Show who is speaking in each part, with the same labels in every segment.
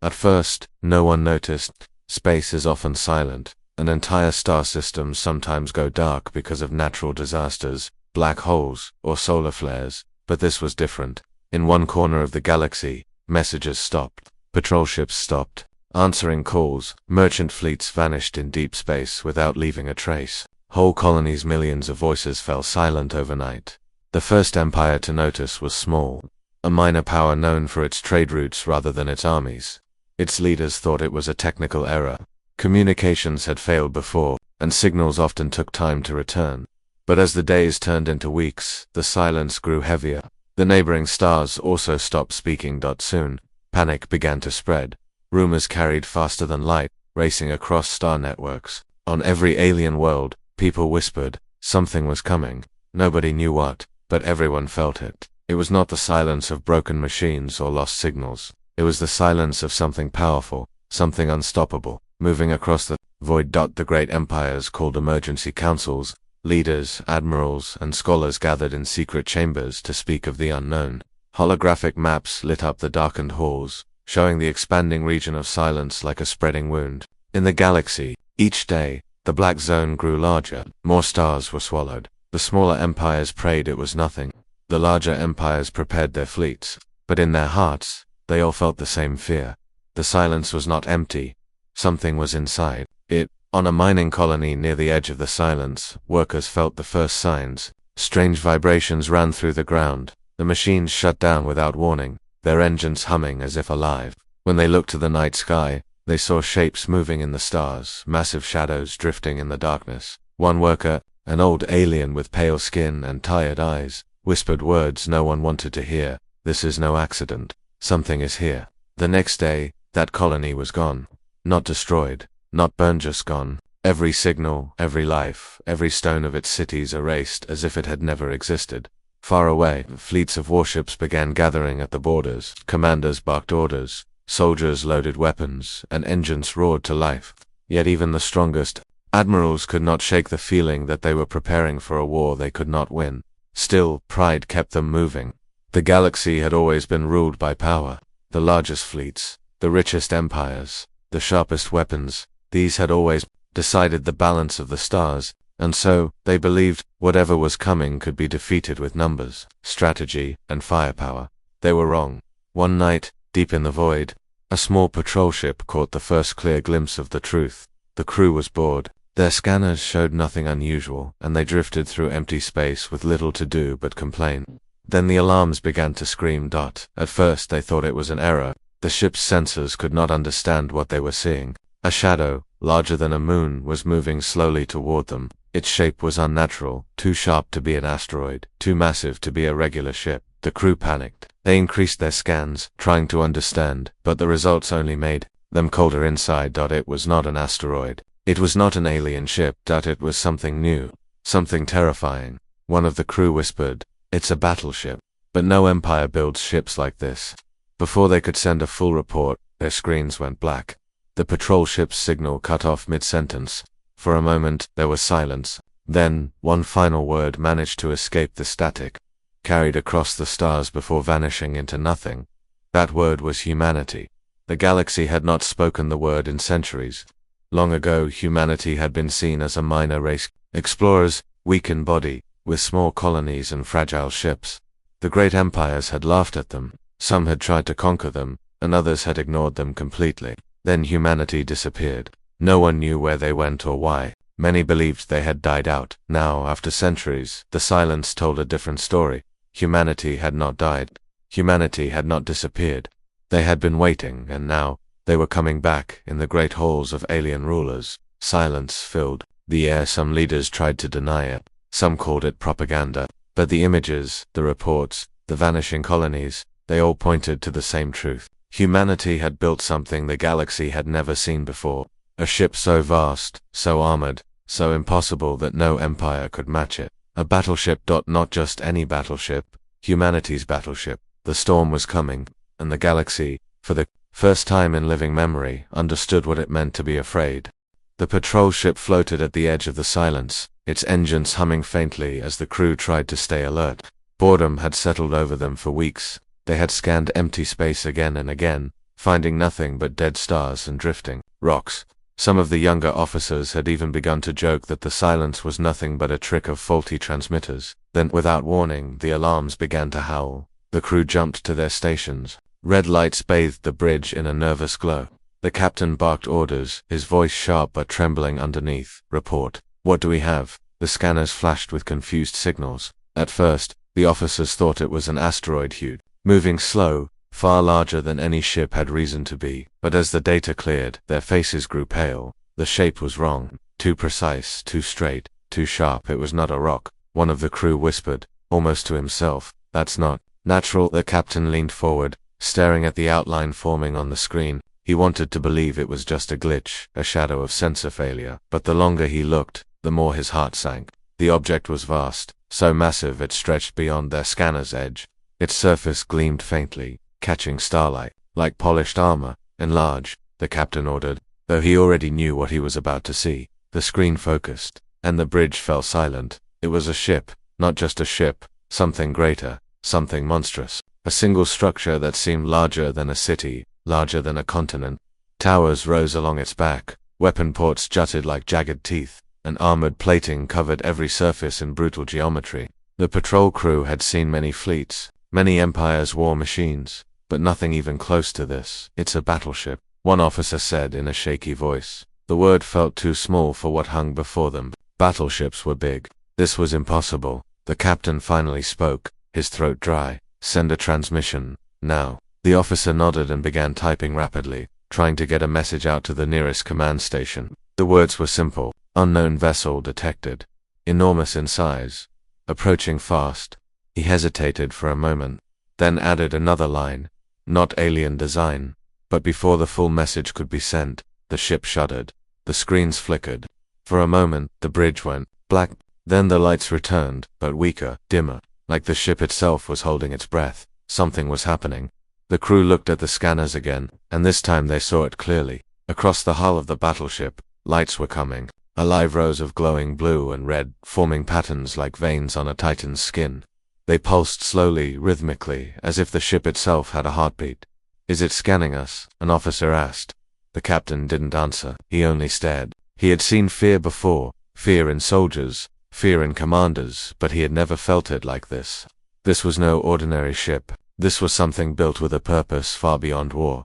Speaker 1: At first, no one noticed. Space is often silent, and entire star systems sometimes go dark because of natural disasters, black holes, or solar flares, but this was different. In one corner of the galaxy, messages stopped, patrol ships stopped, answering calls, merchant fleets vanished in deep space without leaving a trace. Whole colonies' millions of voices fell silent overnight. The first empire to notice was small, a minor power known for its trade routes rather than its armies. Its leaders thought it was a technical error. Communications had failed before, and signals often took time to return. But as the days turned into weeks, the silence grew heavier. The neighboring stars also stopped speaking. Soon, panic began to spread. Rumors carried faster than light, racing across star networks. On every alien world, people whispered, something was coming. Nobody knew what, but everyone felt it. It was not the silence of broken machines or lost signals. It was the silence of something powerful, something unstoppable, moving across the void. The great empires called emergency councils. Leaders, admirals, and scholars gathered in secret chambers to speak of the unknown. Holographic maps lit up the darkened halls, showing the expanding region of silence like a spreading wound. In the galaxy, each day, the black zone grew larger. More stars were swallowed. The smaller empires prayed it was nothing. The larger empires prepared their fleets. But in their hearts, they all felt the same fear. The silence was not empty. Something was inside it. On a mining colony near the edge of the silence, workers felt the first signs. Strange vibrations ran through the ground. The machines shut down without warning, their engines humming as if alive. When they looked to the night sky, they saw shapes moving in the stars, massive shadows drifting in the darkness. One worker, an old alien with pale skin and tired eyes, whispered words no one wanted to hear. This is no accident. Something is here. The next day, that colony was gone. Not destroyed. Not burned, just gone. Every signal, every life, every stone of its cities erased as if it had never existed. Far away, fleets of warships began gathering at the borders. Commanders barked orders, soldiers loaded weapons, and engines roared to life. Yet even the strongest admirals could not shake the feeling that they were preparing for a war they could not win. Still, pride kept them moving. The galaxy had always been ruled by power. The largest fleets, the richest empires, the sharpest weapons, these had always decided the balance of the stars, and so, they believed, whatever was coming could be defeated with numbers, strategy, and firepower. They were wrong. One night, deep in the void, a small patrol ship caught the first clear glimpse of the truth. The crew was bored. Their scanners showed nothing unusual, and they drifted through empty space with little to do but complain. Then the alarms began to scream. At first they thought it was an error. The ship's sensors could not understand what they were seeing. A shadow, larger than a moon, was moving slowly toward them. Its shape was unnatural, too sharp to be an asteroid, too massive to be a regular ship. The crew panicked. They increased their scans, trying to understand, but the results only made them colder inside. It was not an asteroid. It was not an alien ship. It was something new, something terrifying. One of the crew whispered, "It's a battleship." But no empire builds ships like this. Before they could send a full report, their screens went black. The patrol ship's signal cut off mid-sentence. For a moment, there was silence. Then, one final word managed to escape the static, carried across the stars before vanishing into nothing. That word was humanity. The galaxy had not spoken the word in centuries. Long ago, humanity had been seen as a minor race, explorers, weak in body, with small colonies and fragile ships. The great empires had laughed at them. Some had tried to conquer them, and others had ignored them completely. Then humanity disappeared. No one knew where they went or why. Many believed they had died out. Now, after centuries, the silence told a different story. Humanity had not died. Humanity had not disappeared. They had been waiting, and now, they were coming back in the great halls of alien rulers. Silence filled the air. Some leaders tried to deny it. Some called it propaganda. But the images, the reports, the vanishing colonies, they all pointed to the same truth. Humanity had built something the galaxy had never seen before. A ship so vast, so armored, so impossible that no empire could match it. A battleship. Not just any battleship, humanity's battleship. The storm was coming, and the galaxy, for the first time in living memory, understood what it meant to be afraid. The patrol ship floated at the edge of the silence, its engines humming faintly as the crew tried to stay alert. Boredom had settled over them for weeks. They had scanned empty space again and again, finding nothing but dead stars and drifting rocks. Some of the younger officers had even begun to joke that the silence was nothing but a trick of faulty transmitters. Then, without warning, the alarms began to howl. The crew jumped to their stations. Red lights bathed the bridge in a nervous glow. The captain barked orders, his voice sharp but trembling underneath. Report. What do we have? The scanners flashed with confused signals. At first, the officers thought it was an asteroid hued, moving slow, far larger than any ship had reason to be. But as the data cleared, their faces grew pale. The shape was wrong. Too precise, too straight, too sharp. It was not a rock. One of the crew whispered, almost to himself, "That's not natural." The captain leaned forward, staring at the outline forming on the screen. He wanted to believe it was just a glitch, a shadow of sensor failure. But the longer he looked, the more his heart sank. The object was vast, so massive it stretched beyond their scanner's edge. Its surface gleamed faintly, catching starlight. "Like polished armor, enlarge," the captain ordered, though he already knew what he was about to see. The screen focused, and the bridge fell silent. It was a ship, not just a ship, something greater, something monstrous. A single structure that seemed larger than a city, larger than a continent. Towers rose along its back, weapon ports jutted like jagged teeth, and armored plating covered every surface in brutal geometry. The patrol crew had seen many fleets, many empires' war machines, but nothing even close to this. "It's a battleship," one officer said in a shaky voice. The word felt too small for what hung before them. Battleships were big. This was impossible. The captain finally spoke, his throat dry. "Send a transmission, now." The officer nodded and began typing rapidly, trying to get a message out to the nearest command station. The words were simple. Unknown vessel detected. Enormous in size. Approaching fast. He hesitated for a moment, then added another line. Not alien design. But before the full message could be sent, the ship shuddered. The screens flickered. For a moment, the bridge went black. Then the lights returned, but weaker, dimmer, like the ship itself was holding its breath. Something was happening. The crew looked at the scanners again, and this time they saw it clearly. Across the hull of the battleship, lights were coming. Alive rows of glowing blue and red, forming patterns like veins on a titan's skin. They pulsed slowly, rhythmically, as if the ship itself had a heartbeat. "Is it scanning us?" an officer asked. The captain didn't answer. He only stared. He had seen fear before, fear in soldiers, fear in commanders, but he had never felt it like this. This was no ordinary ship. This was something built with a purpose far beyond war.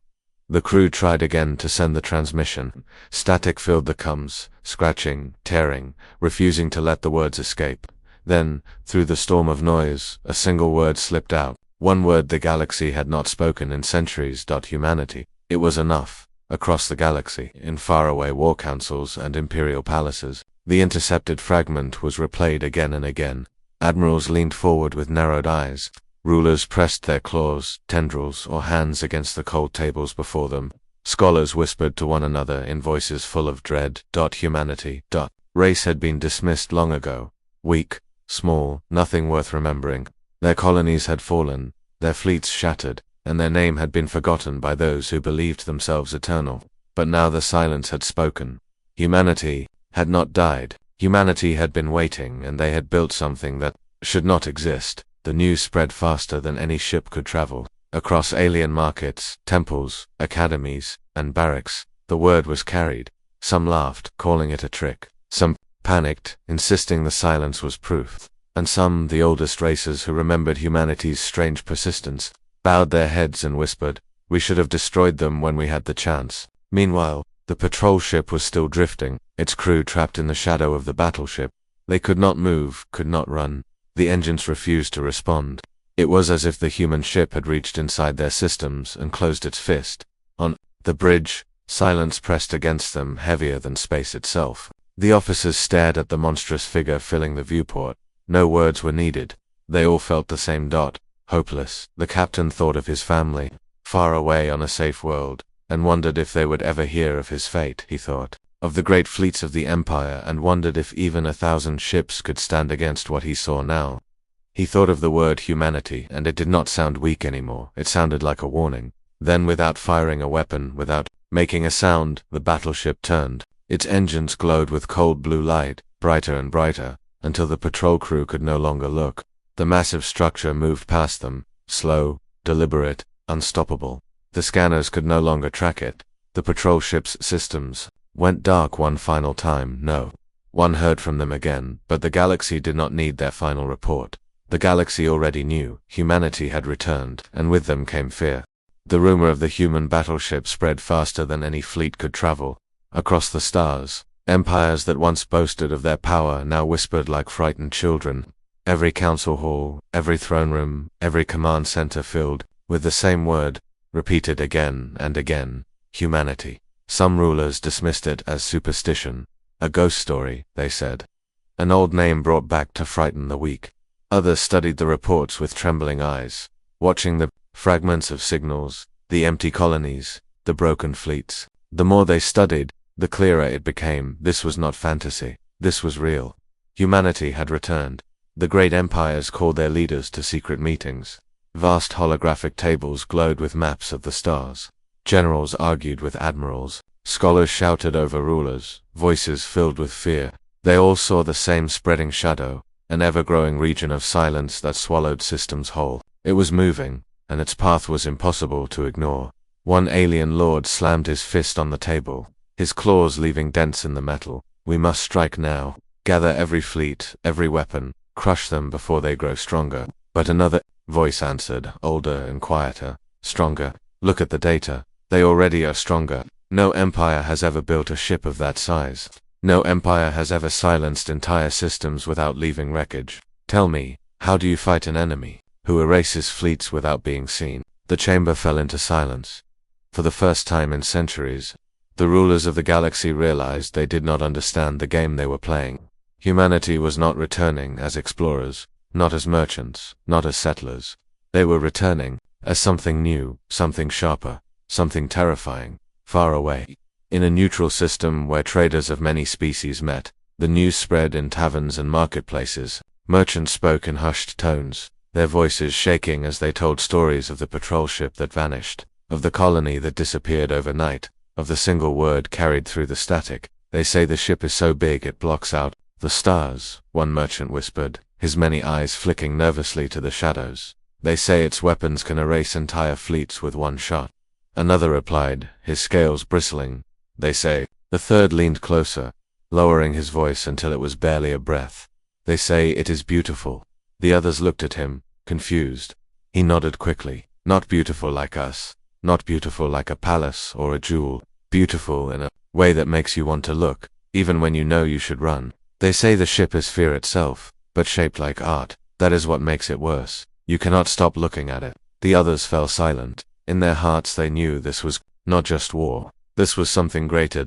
Speaker 1: The crew tried again to send the transmission. Static filled the comms, scratching, tearing, refusing to let the words escape. Then, through the storm of noise, a single word slipped out. One word the galaxy had not spoken in centuries. Humanity. It was enough. Across the galaxy, in faraway war councils and imperial palaces, the intercepted fragment was replayed again and again. Admirals leaned forward with narrowed eyes. Rulers pressed their claws, tendrils, or hands against the cold tables before them. Scholars whispered to one another in voices full of dread. Humanity. Race had been dismissed long ago. Weak, small, nothing worth remembering. Their colonies had fallen, their fleets shattered, and their name had been forgotten by those who believed themselves eternal. But now the silence had spoken. Humanity had not died. Humanity had been waiting, and they had built something that should not exist. The news spread faster than any ship could travel. Across alien markets, temples, academies, and barracks, the word was carried. Some laughed, calling it a trick. Some panicked, insisting the silence was proof. And some, the oldest races who remembered humanity's strange persistence, bowed their heads and whispered, "We should have destroyed them when we had the chance." Meanwhile, the patrol ship was still drifting, its crew trapped in the shadow of the battleship. They could not move, could not run. The engines refused to respond. It was as if the human ship had reached inside their systems and closed its fist. On the bridge, silence pressed against them, heavier than space itself. The officers stared at the monstrous figure filling the viewport. No words were needed. They all felt the same. Hopeless. The captain thought of his family, far away on a safe world, and wondered if they would ever hear of his fate. He thought of the great fleets of the Empire and wondered if even 1,000 ships could stand against what he saw now. He thought of the word humanity, and it did not sound weak anymore. It sounded like a warning. Then, without firing a weapon, without making a sound, the battleship turned. Its engines glowed with cold blue light, brighter and brighter, until the patrol crew could no longer look. The massive structure moved past them, slow, deliberate, unstoppable. The scanners could no longer track it. The patrol ship's systems went dark one final time. No one heard from them again, but the galaxy did not need their final report. The galaxy already knew humanity had returned, and with them came fear. The rumor of the human battleship spread faster than any fleet could travel. Across the stars, empires that once boasted of their power now whispered like frightened children. Every council hall, every throne room, every command center filled with the same word, repeated again and again: humanity. Some rulers dismissed it as superstition, a ghost story, they said. An old name brought back to frighten the weak. Others studied the reports with trembling eyes, watching the fragments of signals, the empty colonies, the broken fleets. The more they studied, the clearer it became. This was not fantasy. This was real. Humanity had returned. The great empires called their leaders to secret meetings. Vast holographic tables glowed with maps of the stars. Generals argued with admirals. Scholars shouted over rulers, voices filled with fear. They all saw the same spreading shadow, an ever-growing region of silence that swallowed systems whole. It was moving, and its path was impossible to ignore. One alien lord slammed his fist on the table, his claws leaving dents in the metal. We must strike now. Gather every fleet, every weapon, crush them before they grow stronger. But another voice answered, older and quieter. Stronger. Look at the data. They already are stronger. No empire has ever built a ship of that size. No empire has ever silenced entire systems without leaving wreckage. Tell me, how do you fight an enemy who erases fleets without being seen? The chamber fell into silence. For the first time in centuries, the rulers of the galaxy realized they did not understand the game they were playing. Humanity was not returning as explorers, not as merchants, not as settlers. They were returning as something new, something sharper, something terrifying, far away. In a neutral system where traders of many species met, the news spread in taverns and marketplaces. Merchants spoke in hushed tones, their voices shaking as they told stories of the patrol ship that vanished, of the colony that disappeared overnight, of the single word carried through the static. They say the ship is so big it blocks out the stars, one merchant whispered, his many eyes flicking nervously to the shadows. They say its weapons can erase entire fleets with one shot. Another replied, his scales bristling. They say. The third leaned closer, lowering his voice until it was barely a breath. They say it is beautiful. The others looked at him, confused. He nodded quickly. Not beautiful like us. Not beautiful like a palace or a jewel. Beautiful in a way that makes you want to look, even when you know you should run. They say the ship is fear itself, but shaped like art. That is what makes it worse. You cannot stop looking at it. The others fell silent. In their hearts they knew this was not just war. This was something greater.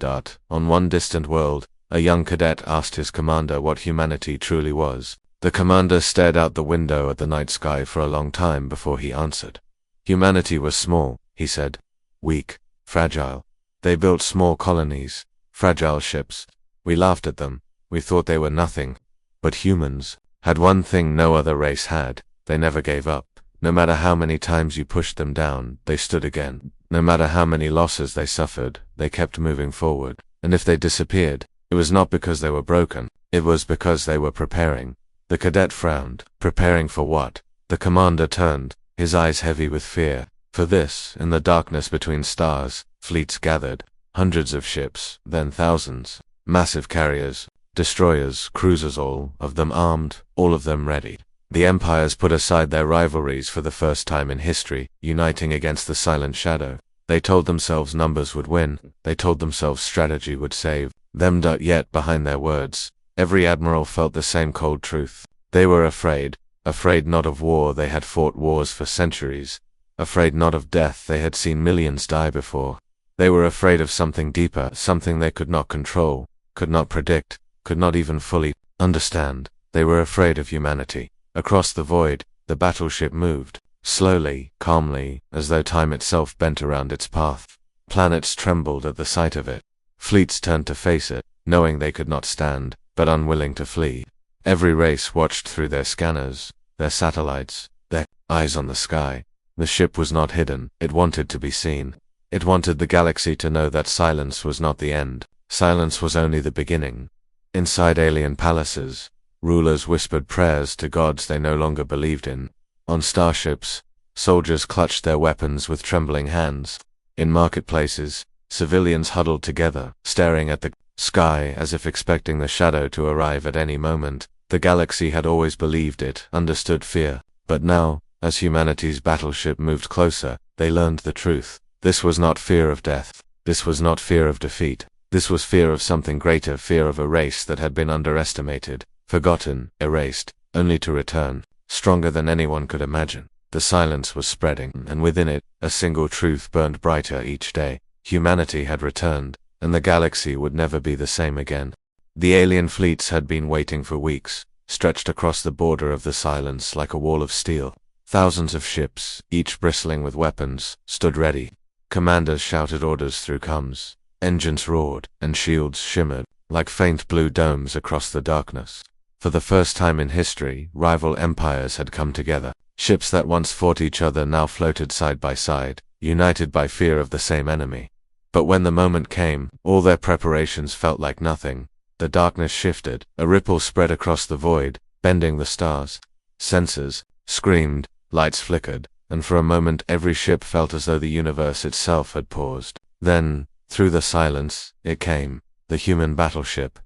Speaker 1: On one distant world, a young cadet asked his commander what humanity truly was. The commander stared out the window at the night sky for a long time before he answered. Humanity was small, he said. Weak, fragile. They built small colonies, fragile ships. We laughed at them. We thought they were nothing. But humans had one thing no other race had. They never gave up. No matter how many times you pushed them down, they stood again. No matter how many losses they suffered, they kept moving forward. And if they disappeared, it was not because they were broken. It was because they were preparing. The cadet frowned. Preparing for what? The commander turned, his eyes heavy with fear. For this, in the darkness between stars, fleets gathered. Hundreds of ships, then thousands. Massive carriers, destroyers, cruisers, all of them armed, all of them ready. The empires put aside their rivalries for the first time in history, uniting against the silent shadow. They told themselves numbers would win. They told themselves strategy would save them. Yet behind their words, every admiral felt the same cold truth. They were afraid. Afraid not of war. They had fought wars for centuries. Afraid not of death. They had seen millions die before. They were afraid of something deeper, something they could not control, could not predict, could not even fully understand. They were afraid of humanity. Across the void, the battleship moved, slowly, calmly, as though time itself bent around its path. Planets trembled at the sight of it. Fleets turned to face it, knowing they could not stand, but unwilling to flee. Every race watched through their scanners, their satellites, their eyes on the sky. The ship was not hidden. It wanted to be seen. It wanted the galaxy to know that silence was not the end. Silence was only the beginning. Inside alien palaces, rulers whispered prayers to gods they no longer believed in. On starships, Soldiers clutched their weapons with trembling hands. In marketplaces, civilians huddled together, staring at the sky as if expecting the shadow to arrive at any moment. The galaxy had always believed it understood fear, but now, as humanity's battleship moved closer, they learned the truth. This was not fear of death. This was not fear of defeat. This was fear of something greater, fear of a race that had been underestimated, forgotten, erased, only to return, stronger than anyone could imagine. The silence was spreading, and within it, a single truth burned brighter each day. Humanity had returned, and the galaxy would never be the same again. The alien fleets had been waiting for weeks, stretched across the border of the silence like a wall of steel. Thousands of ships, each bristling with weapons, stood ready. Commanders shouted orders through comms. Engines roared, and shields shimmered, like faint blue domes across the darkness. For the first time in history, rival empires had come together. Ships that once fought each other now floated side by side, united by fear of the same enemy. But when the moment came, all their preparations felt like nothing. The darkness shifted, a ripple spread across the void, bending the stars. Sensors screamed, lights flickered, and for a moment every ship felt as though the universe itself had paused. Then, through the silence, it came. The human battleship.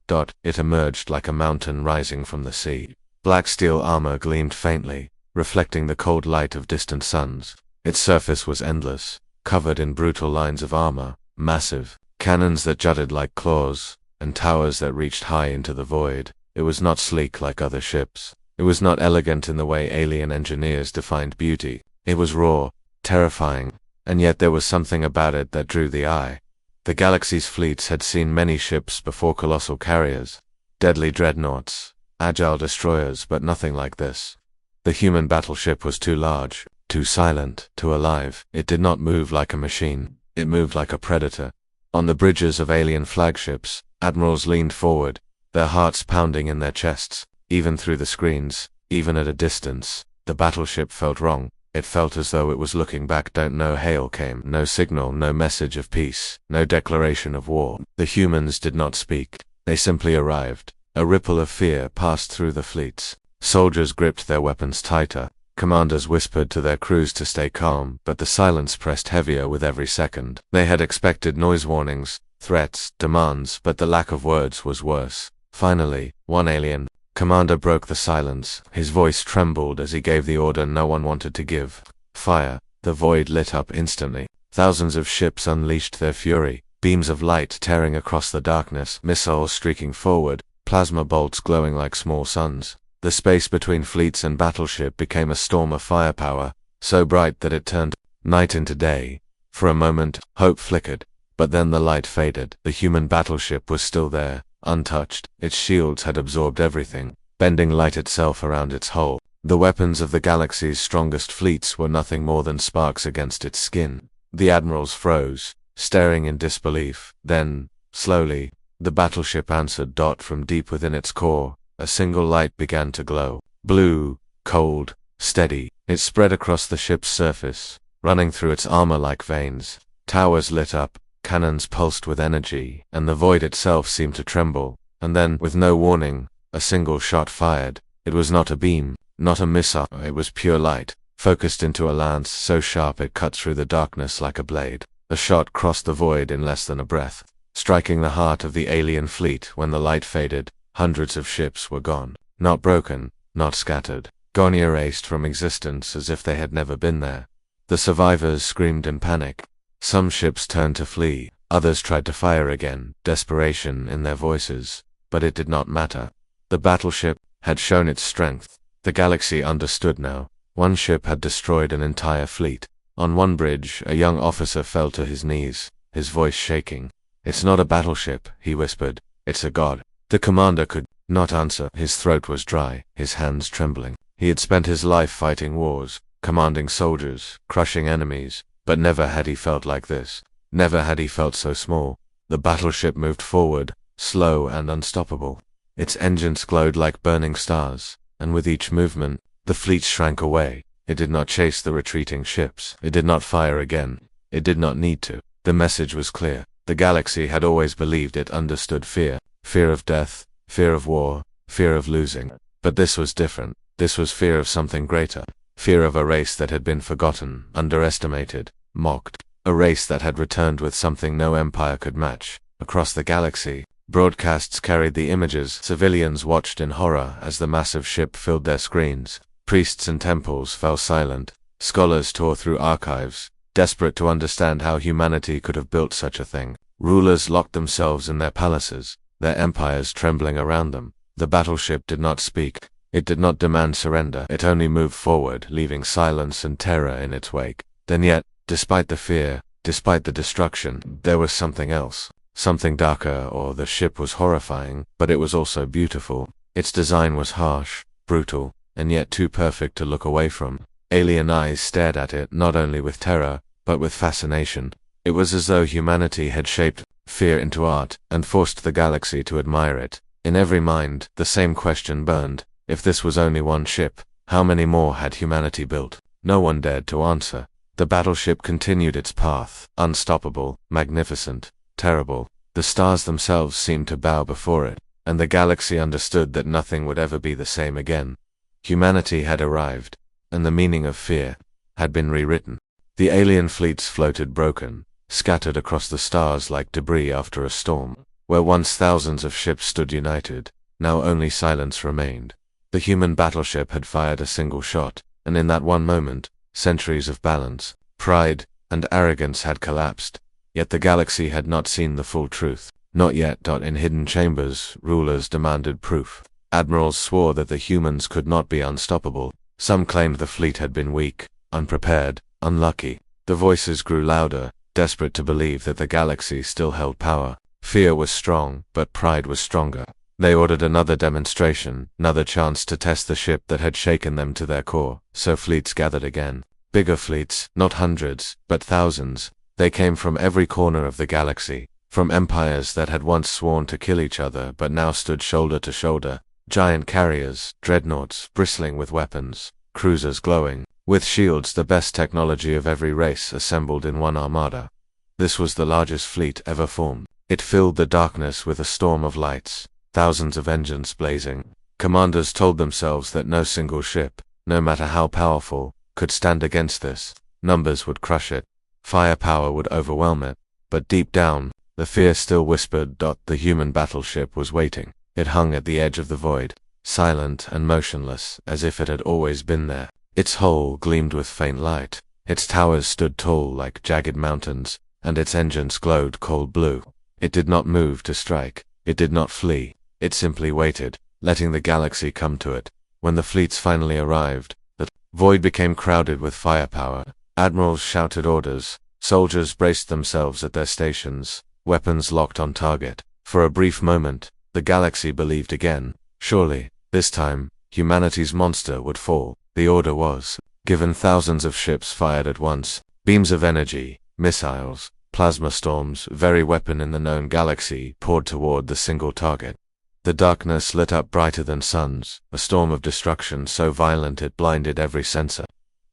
Speaker 1: It emerged like a mountain rising from the sea. Black steel armor gleamed faintly, reflecting the cold light of distant suns. Its surface was endless, covered in brutal lines of armor, massive, cannons that jutted like claws, and towers that reached high into the void. It was not sleek like other ships. It was not elegant in the way alien engineers defined beauty. It was raw, terrifying, and yet there was something about it that drew the eye. The galaxy's fleets had seen many ships before, colossal carriers, deadly dreadnoughts, agile destroyers, but nothing like this. The human battleship was too large, too silent, too alive. It did not move like a machine. It moved like a predator. On the bridges of alien flagships, admirals leaned forward, their hearts pounding in their chests. Even through the screens, even at a distance, the battleship felt wrong. It felt as though it was looking back. No hail came, no signal, no message of peace, no declaration of war. The humans did not speak. They simply arrived. A ripple of fear passed through the fleets. Soldiers gripped their weapons tighter. Commanders whispered to their crews to stay calm, but the silence pressed heavier with every second. They had expected noise warnings, threats, demands, but the lack of words was worse. Finally, one alien commander broke the silence. His voice trembled as he gave the order no one wanted to give. Fire. The void lit up instantly. Thousands of ships unleashed their fury, beams of light tearing across the darkness, missiles streaking forward, plasma bolts glowing like small suns. The space between fleets and battleship became a storm of firepower, so bright that it turned night into day. For a moment, hope flickered, but then the light faded. The human battleship was still there, untouched. Its shields had absorbed everything, bending light itself around its hull. The weapons of the galaxy's strongest fleets were nothing more than sparks against its skin. The admirals froze, staring in disbelief. Then, slowly, the battleship answered. From deep within its core, a single light began to glow. Blue, cold, steady. It spread across the ship's surface, running through its armor like veins. Towers lit up, cannons pulsed with energy, and the void itself seemed to tremble. And then, with no warning, a single shot fired. It was not a beam, not a missile. It was pure light, focused into a lance so sharp it cut through the darkness like a blade. The shot crossed the void in less than a breath, striking the heart of the alien fleet. When the light faded, hundreds of ships were gone. Not broken, not scattered. Gone, erased from existence as if they had never been there. The survivors screamed in panic. Some ships turned to flee. Others tried to fire again, desperation in their voices. But it did not matter. The battleship had shown its strength. The galaxy understood now. One ship had destroyed an entire fleet. On one bridge, a young officer fell to his knees, his voice shaking. "It's not a battleship," he whispered. "It's a god." The commander could not answer. His throat was dry, his hands trembling. He had spent his life fighting wars, commanding soldiers, crushing enemies, but never had he felt like this. Never had he felt so small. The battleship moved forward, slow and unstoppable. Its engines glowed like burning stars, and with each movement, the fleet shrank away. It did not chase the retreating ships. It did not fire again. It did not need to. The message was clear. The galaxy had always believed it understood fear. Fear of death, fear of war, fear of losing. But this was different. This was fear of something greater. Fear of a race that had been forgotten, underestimated, mocked. A race that had returned with something no empire could match. Across the galaxy, broadcasts carried the images. Civilians watched in horror as the massive ship filled their screens. Priests and temples fell silent. Scholars tore through archives, desperate to understand how humanity could have built such a thing. Rulers locked themselves in their palaces, their empires trembling around them. The battleship did not speak. It did not demand surrender. It only moved forward, leaving silence and terror in its wake. Then yet, despite the fear, despite the destruction, there was something else. Something darker. Or the ship was horrifying, but it was also beautiful. Its design was harsh, brutal, and yet too perfect to look away from. Alien eyes stared at it, not only with terror, but with fascination. It was as though humanity had shaped fear into art, and forced the galaxy to admire it. In every mind, the same question burned. If this was only one ship, how many more had humanity built? No one dared to answer. The battleship continued its path, unstoppable, magnificent, terrible. The stars themselves seemed to bow before it, and the galaxy understood that nothing would ever be the same again. Humanity had arrived, and the meaning of fear had been rewritten. The alien fleets floated broken, scattered across the stars like debris after a storm. Where once thousands of ships stood united, now only silence remained. The human battleship had fired a single shot, and in that one moment, centuries of balance, pride, and arrogance had collapsed. Yet the galaxy had not seen the full truth. Not yet. In hidden chambers, rulers demanded proof. Admirals swore that the humans could not be unstoppable. Some claimed the fleet had been weak, unprepared, unlucky. The voices grew louder, desperate to believe that the galaxy still held power. Fear was strong, but pride was stronger. They ordered another demonstration, another chance to test the ship that had shaken them to their core. So fleets gathered again. Bigger fleets, not hundreds, but thousands. They came from every corner of the galaxy, from empires that had once sworn to kill each other but now stood shoulder to shoulder. Giant carriers, dreadnoughts bristling with weapons, cruisers glowing with shields, the best technology of every race assembled in one armada. This was the largest fleet ever formed. It filled the darkness with a storm of lights, thousands of engines blazing. Commanders told themselves that no single ship, no matter how powerful, could stand against this. Numbers would crush it. Firepower would overwhelm it. But deep down, the fear still whispered. The human battleship was waiting. It hung at the edge of the void, silent and motionless, as if it had always been there. Its hull gleamed with faint light. Its towers stood tall like jagged mountains, and its engines glowed cold blue. It did not move to strike. It did not flee. It simply waited, letting the galaxy come to it. When the fleets finally arrived, the void became crowded with firepower. Admirals shouted orders. Soldiers braced themselves at their stations, weapons locked on target. For a brief moment, the galaxy believed again. Surely, this time, humanity's monster would fall. The order was given. Thousands of ships fired at once. Beams of energy, missiles, plasma storms, every weapon in the known galaxy poured toward the single target. The darkness lit up brighter than suns, a storm of destruction so violent it blinded every sensor.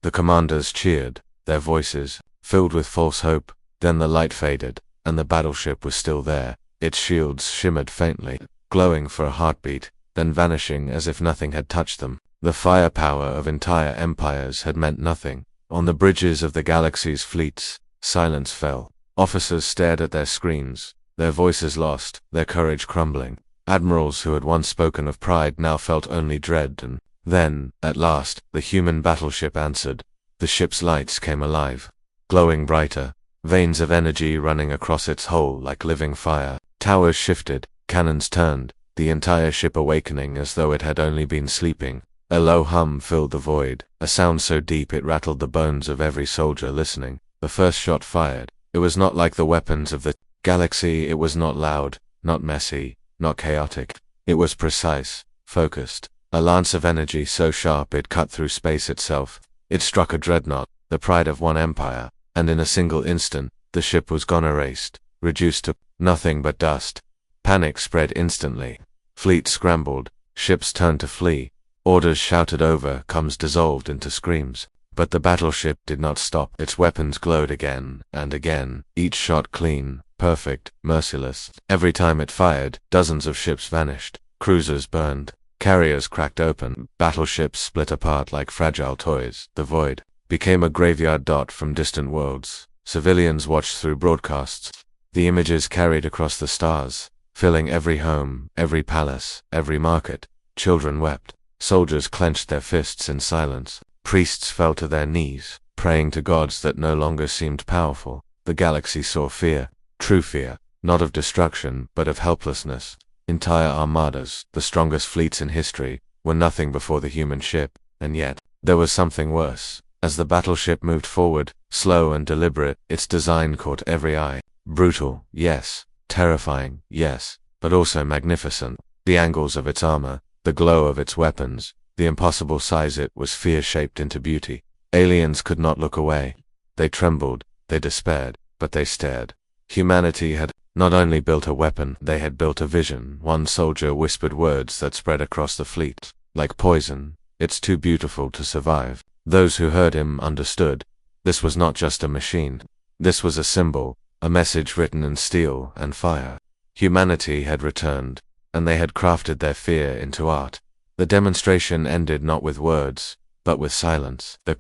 Speaker 1: The commanders cheered, their voices filled with false hope. Then the light faded, and the battleship was still there. Its shields shimmered faintly, glowing for a heartbeat, then vanishing as if nothing had touched them. The firepower of entire empires had meant nothing. On the bridges of the galaxy's fleets, silence fell. Officers stared at their screens, their voices lost, their courage crumbling. Admirals who had once spoken of pride now felt only dread. And then, at last, the human battleship answered. The ship's lights came alive, glowing brighter, veins of energy running across its hull like living fire. Towers shifted, cannons turned, the entire ship awakening as though it had only been sleeping. A low hum filled the void, a sound so deep it rattled the bones of every soldier listening. The first shot fired. It was not like the weapons of the galaxy. It was not loud, not messy, not chaotic. It was precise, focused. A lance of energy so sharp it cut through space itself. It struck a dreadnought, the pride of one empire, and in a single instant, the ship was gone, erased, reduced to nothing but dust. Panic spread instantly. Fleets scrambled, ships turned to flee. Orders shouted over, comms dissolved into screams. But the battleship did not stop. Its weapons glowed again and again, each shot clean, perfect, merciless. Every time it fired, dozens of ships vanished. Cruisers burned, Carriers cracked open, battleships split apart like fragile toys. The void became a graveyard dot from distant worlds. Civilians watched through broadcasts. The images carried across the stars, filling every home, every palace, every market. Children wept. Soldiers clenched their fists in silence. Priests fell to their knees, praying to gods that no longer seemed powerful. The galaxy saw fear, true fear, not of destruction, but of helplessness. Entire armadas, the strongest fleets in history, were nothing before the human ship, and yet, there was something worse. As the battleship moved forward, slow and deliberate, its design caught every eye. Brutal, yes. Terrifying, yes. But also magnificent. The angles of its armor, the glow of its weapons, the impossible size it was fear shaped into beauty. Aliens could not look away. They trembled, they despaired, but they stared. Humanity had not only built a weapon, they had built a vision. One soldier whispered words that spread across the fleet. Like poison, it's too beautiful to survive. Those who heard him understood. This was not just a machine. This was a symbol, a message written in steel and fire. Humanity had returned, and they had crafted their fear into art. The demonstration ended not with words, but with silence. The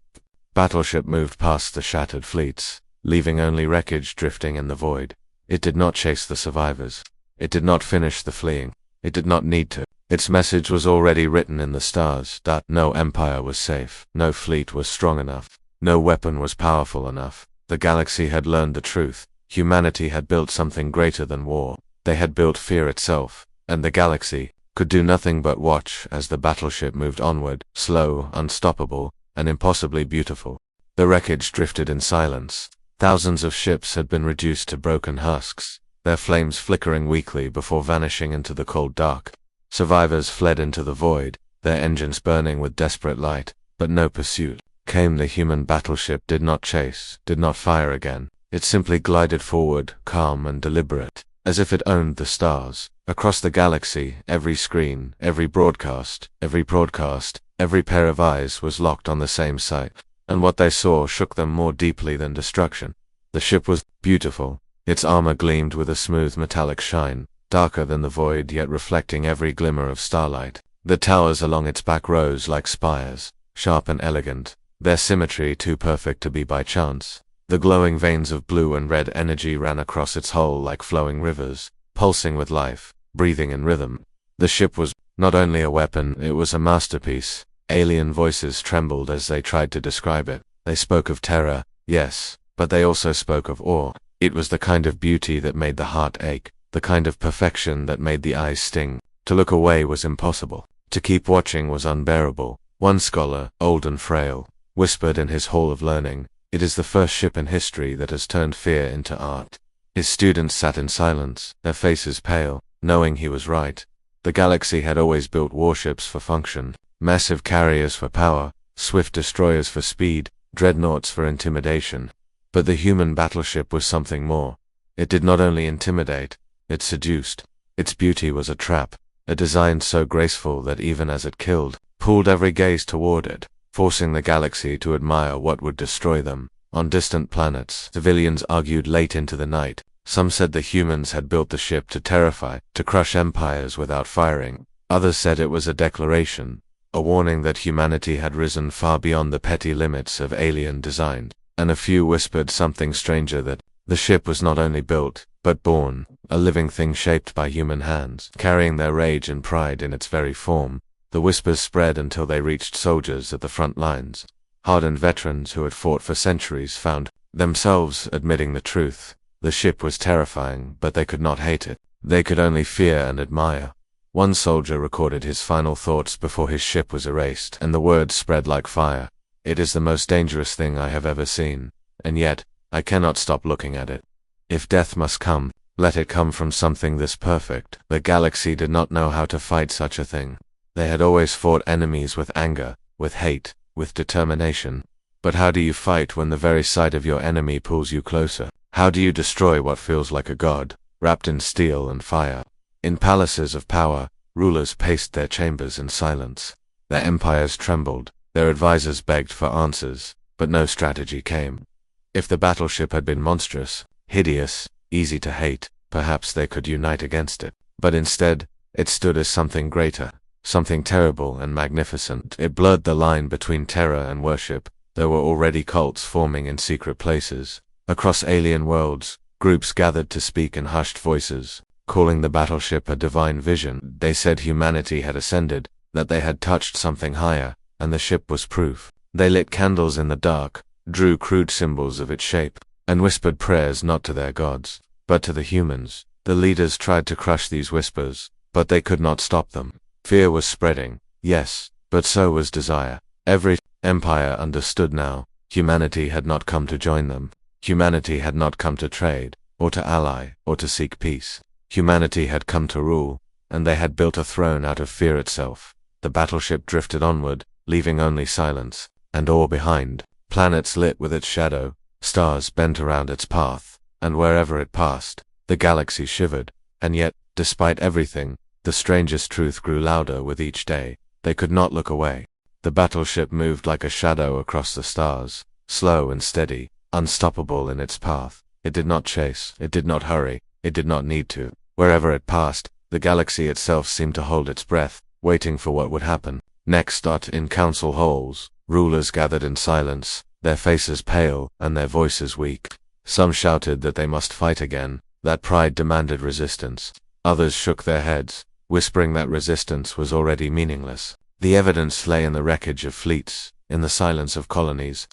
Speaker 1: battleship moved past the shattered fleets, leaving only wreckage drifting in the void. It did not chase the survivors. It did not finish the fleeing. It did not need to. Its message was already written in the stars, that no empire was safe, no fleet was strong enough, no weapon was powerful enough. The galaxy had learned the truth. Humanity had built something greater than war. They had built fear itself, and the galaxy could do nothing but watch as the battleship moved onward, slow, unstoppable, and impossibly beautiful. The wreckage drifted in silence. Thousands of ships had been reduced to broken husks, their flames flickering weakly before vanishing into the cold dark. Survivors fled into the void, their engines burning with desperate light, but no pursuit came. The human battleship did not chase, did not fire again. It simply glided forward, calm and deliberate, as if it owned the stars. Across the galaxy, every screen, every broadcast, every pair of eyes was locked on the same sight. And what they saw shook them more deeply than destruction. The ship was beautiful. Its armor gleamed with a smooth metallic shine, darker than the void yet reflecting every glimmer of starlight. The towers along its back rose like spires, sharp and elegant, their symmetry too perfect to be by chance. The glowing veins of blue and red energy ran across its hull like flowing rivers, pulsing with life, breathing in rhythm. The ship was not only a weapon, it was a masterpiece. Alien voices trembled as they tried to describe it. They spoke of terror, yes, but they also spoke of awe. It was the kind of beauty that made the heart ache, the kind of perfection that made the eyes sting. To look away was impossible. To keep watching was unbearable. One scholar, old and frail, whispered in his hall of learning, "It is the first ship in history that has turned fear into art." His students sat in silence, their faces pale, knowing he was right. The galaxy had always built warships for function. Massive carriers for power, swift destroyers for speed, dreadnoughts for intimidation. But the human battleship was something more. It did not only intimidate, it seduced. Its beauty was a trap, a design so graceful that even as it killed, pulled every gaze toward it, forcing the galaxy to admire what would destroy them. On distant planets, civilians argued late into the night. Some said the humans had built the ship to terrify, to crush empires without firing. Others said it was a declaration, a warning that humanity had risen far beyond the petty limits of alien design. And a few whispered something stranger, that the ship was not only built, but born, a living thing shaped by human hands, carrying their rage and pride in its very form. The whispers spread until they reached soldiers at the front lines. Hardened veterans who had fought for centuries found themselves admitting the truth. The ship was terrifying, but they could not hate it. They could only fear and admire. One soldier recorded his final thoughts before his ship was erased, and the words spread like fire. "It is the most dangerous thing I have ever seen, and yet, I cannot stop looking at it. If death must come, let it come from something this perfect." The galaxy did not know how to fight such a thing. They had always fought enemies with anger, with hate, with determination. But how do you fight when the very sight of your enemy pulls you closer? How do you destroy what feels like a god, wrapped in steel and fire? In palaces of power, rulers paced their chambers in silence. Their empires trembled, their advisors begged for answers, but no strategy came. If the battleship had been monstrous, hideous, easy to hate, perhaps they could unite against it. But instead, it stood as something greater, something terrible and magnificent. It blurred the line between terror and worship. There were already cults forming in secret places. Across alien worlds, groups gathered to speak in hushed voices, calling the battleship a divine vision. They said humanity had ascended, that they had touched something higher, and the ship was proof. They lit candles in the dark, drew crude symbols of its shape, and whispered prayers not to their gods, but to the humans. The leaders tried to crush these whispers, but they could not stop them. Fear was spreading, yes, but so was desire. Every empire understood now. Humanity had not come to join them. Humanity had not come to trade, or to ally, or to seek peace. Humanity had come to rule, and they had built a throne out of fear itself. The battleship drifted onward, leaving only silence and awe behind. Planets lit with its shadow, stars bent around its path, and wherever it passed, the galaxy shivered. And yet, despite everything, the strangest truth grew louder with each day. They could not look away. The battleship moved like a shadow across the stars, slow and steady, unstoppable in its path. It did not chase, it did not hurry, it did not need to. Wherever it passed, the galaxy itself seemed to hold its breath, waiting for what would happen. Next, in council halls, rulers gathered in silence, their faces pale and their voices weak. Some shouted that they must fight again, that pride demanded resistance. Others shook their heads, whispering that resistance was already meaningless. The evidence lay in the wreckage of fleets, in the silence of colonies,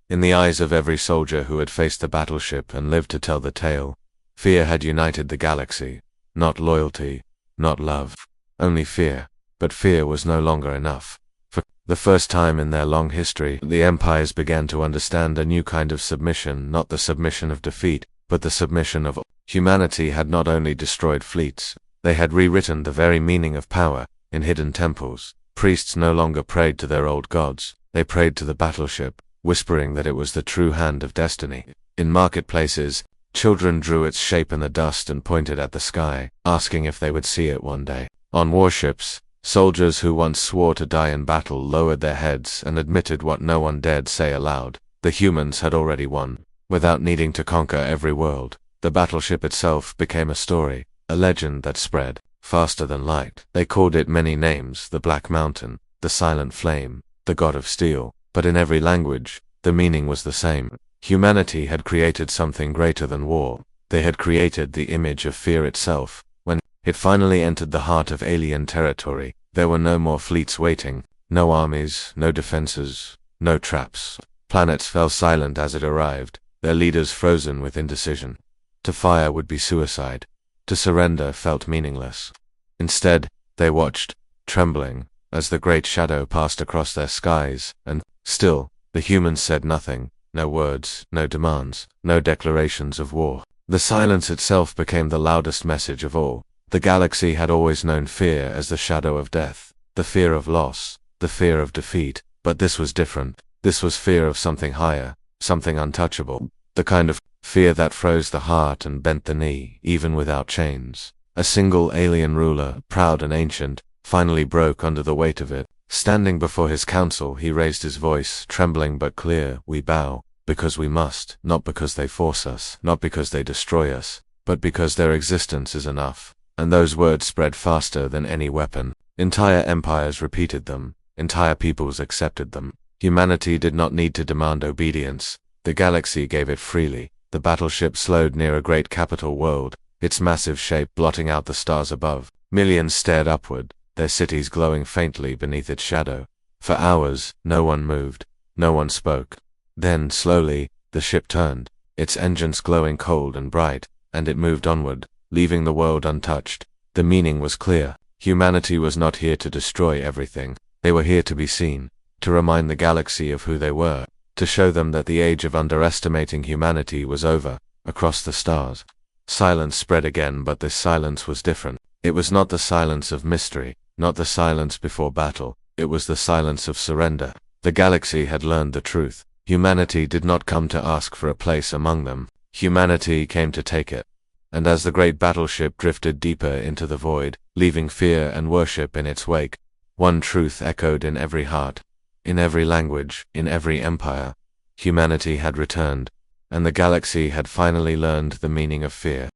Speaker 1: in the eyes of every soldier who had faced the battleship and lived to tell the tale. Fear had united the galaxy. Not loyalty, not love, only fear. But fear was no longer enough. For the first time in their long history, the empires began to understand a new kind of submission, not the submission of defeat, but the submission of humanity. Had not only destroyed fleets, they had rewritten the very meaning of power. In hidden temples, priests no longer prayed to their old gods, they prayed to the battleship, whispering that it was the true hand of destiny. In marketplaces, children drew its shape in the dust and pointed at the sky, asking if they would see it one day. On warships, soldiers who once swore to die in battle lowered their heads and admitted what no one dared say aloud. The humans had already won. Without needing to conquer every world, the battleship itself became a story, a legend that spread faster than light. They called it many names: the Black Mountain, the Silent Flame, the God of Steel. But in every language, the meaning was the same. Humanity had created something greater than war. They had created the image of fear itself. When it finally entered the heart of alien territory, there were no more fleets waiting, no armies, no defenses, no traps. Planets fell silent as it arrived, their leaders frozen with indecision. To fire would be suicide. To surrender felt meaningless. Instead, they watched, trembling, as the great shadow passed across their skies, and, still, the humans said nothing. No words, no demands, no declarations of war. The silence itself became the loudest message of all. The galaxy had always known fear as the shadow of death, the fear of loss, the fear of defeat, but this was different. This was fear of something higher, something untouchable, the kind of fear that froze the heart and bent the knee, even without chains. A single alien ruler, proud and ancient, finally broke under the weight of it. Standing before his council, he raised his voice, trembling but clear. We bow, because we must, not because they force us, not because they destroy us, but because their existence is enough. And those words spread faster than any weapon. Entire empires repeated them, entire peoples accepted them. Humanity did not need to demand obedience. The galaxy gave it freely. The battleship slowed near a great capital world, its massive shape blotting out the stars above. Millions stared upward, their cities glowing faintly beneath its shadow. For hours, no one moved, no one spoke. Then, slowly, the ship turned, its engines glowing cold and bright, and it moved onward, leaving the world untouched. The meaning was clear. Humanity was not here to destroy everything. They were here to be seen, to remind the galaxy of who they were, to show them that the age of underestimating humanity was over. Across the stars, silence spread again, but this silence was different. It was not the silence of mystery, not the silence before battle. It was the silence of surrender. The galaxy had learned the truth. Humanity did not come to ask for a place among them. Humanity came to take it. And as the great battleship drifted deeper into the void, leaving fear and worship in its wake, one truth echoed in every heart, in every language, in every empire. Humanity had returned, and the galaxy had finally learned the meaning of fear.